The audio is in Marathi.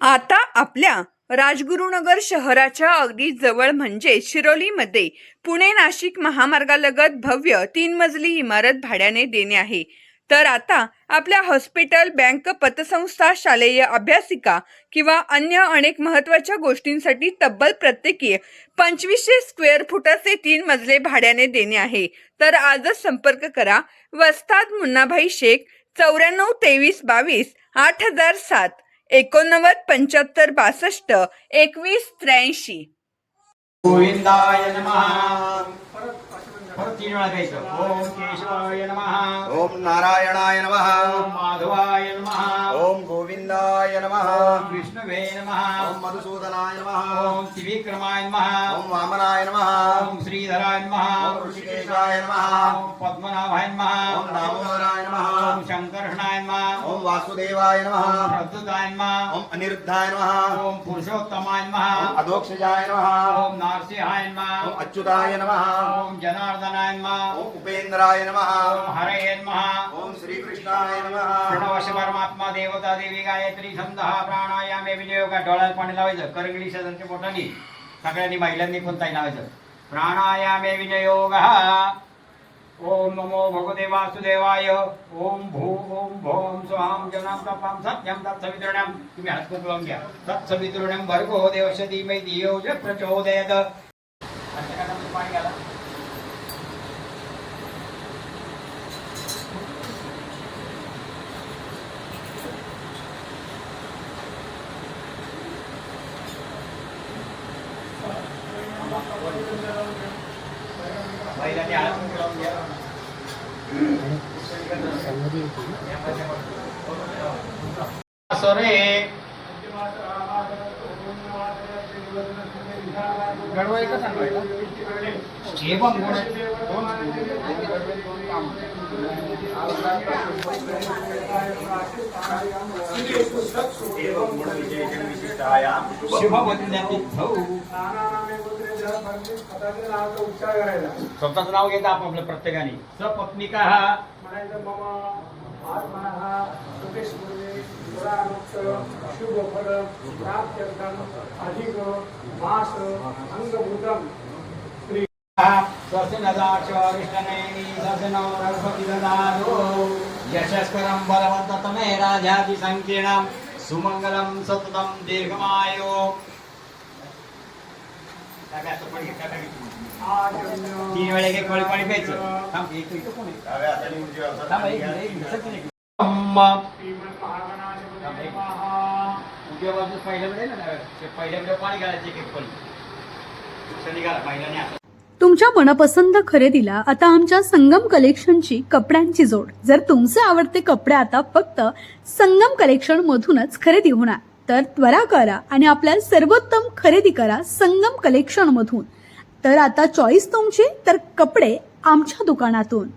आता आपल्या राजगुरुनगर शहराच्या अगदी जवळ म्हणजे शिरोलीमध्ये पुणे नाशिक महामार्गालगत भव्य 3 मजली इमारत भाड्याने देणे आहे। तर आता आपल्या हॉस्पिटल, बँक, पतसंस्था, शालेय अभ्यासिका किंवा अन्य अनेक महत्त्वाच्या गोष्टींसाठी तब्बल प्रत्येकी 2500 स्क्वेअर फुटाचे 3 मजले भाड्याने देणे आहे। तर आजच संपर्क करा वस्ताद मुन्नाभाई शेख 94 23 22 8007 89 75 62 21 83। गोविंदाय नमः। परत 3 वेळा घ्यायचं। ओम केशवाय नमः। ओम नारायणाय नमः। ओम माधवाय नमः। ओम गोविंदाय नमः। ओम विष्णवे नमः। ओम मधुसूदनाय नमः। ओम त्रिविक्रमाय नमः। ओम वामनाय नमः। ओम श्रीधराय नमः। ओम ऋषिकेशाय नमः। ओम पद्मनाभाय नमः। ओम दामोदराय नमः। ओम शंकरषणाय नमः। ओम वासुदेवाय नमः। ओम प्रद्युताय नमः। ओम अनिरुद्धाय नमः। ओम पुरुषोत्तमाय नमः। ओम अधोक्षजाय नमः। ओम नारसिंहाय नमः। ओम अच्युताय नमः। ओम जनार्दनाय नमः। ओम उपेंद्राय नमः। ओम हरये नमः। ओम श्रीकृष्णाय नमः। प्रणवश परमात्मा देवता देवी गायत्री छंदः प्राणायामे विनियोग। डोळ्यात पाणी लावायचं, करंगडी शेजारच्या पोटाने सगळ्यांनी महिलांनी पण ताई लावायचं। प्राणायामे विनियोगः। ओम नमो भगवते वासुदेवाय। ओम भू ओम भोम स्वाम जनाम तपाम सत्यम तत्सवितृण्यम। तुम्ही हात खूप लावून घ्या। तत्सवितृण्यम भर्गो देवस्य धीमहि धियो यो प्रचोदयात्। पाणी घाला। महिलांनी हात खूप लावून घ्या। सरे गडवाय का सांगायला हे पण गुण एवं गुण विशेषण विशिष्टायां शिवबंधनात स्वतःचं नाव घेता आपलं प्रत्येकाने। सपत्निका यशस्करं बलवन्ततमे राजाति संकीर्णं सुमंगलं सततं दीर्घमायो। 3 वेळा एक पळी पाणी प्यायचं। थांब एक इथं कोण आहे? डाव्या हाताने उजव्या हाताने थांब एक उजव्या बाजूस पहिल्याकडे ना पहिल्याकडे पाणी घालायचं एक पळी शनी घाला पहिल्याने आता। तुमच्या मनपसंत खरेदीला आता आमच्या संगम कलेक्शनची कपड्यांची जोड। जर तुमचे आवडते कपडे आता फक्त संगम कलेक्शन मधूनच खरेदी होणार, तर त्वरा करा आणि आपल्या सर्वोत्तम खरेदी करा संगम कलेक्शन मधून। तर आता चॉईस तुमची, तर कपडे आमच्या दुकानातून।